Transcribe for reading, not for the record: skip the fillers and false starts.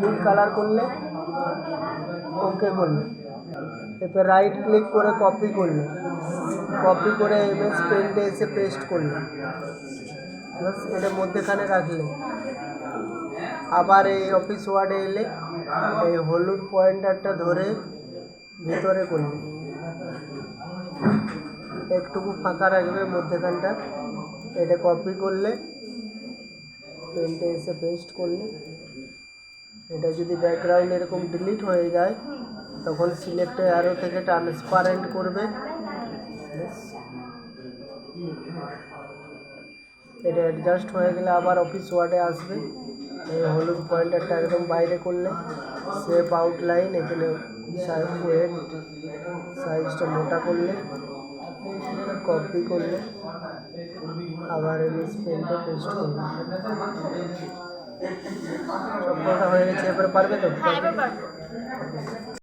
নীল colour করলে, ওকে করলে, এরপর রাইট ক্লিক করে কপি করলে, কপি করে এমএস পেন্টে এসে পেস্ট করলে, বাস এটা মধ্যেখানে রাখলে। আবার এই অফিস ওয়ার্ডে এলে এই হলুদ পয়েন্টারটা ধরে ভিতরে করলে, একটুকু ফাঁকা রাখবে মধ্যেখানটা, এটা কপি করলে পেন্টে এসে পেস্ট করলে। এটা যদি ব্যাকগ্রাউন্ড এরকম ডিলিট হয়ে যায় তখন সিলেক্ট অ্যারো থেকে ট্রান্সপারেন্ট করবে, এটা অ্যাডজাস্ট হয়ে গেলে আবার অফিস ওয়ার্ডে আসবে, এই হলুদ পয়েন্টারটা একদম বাইরে করলে, সেভ আউটলাইন, এখানে ওয়েট সাইজটা মোটা করলে, কপি করলে, আবার এমএস পেন্টে পেস্ট করলে। সব কথা হয়ে গেছে, এবার পারবে তো?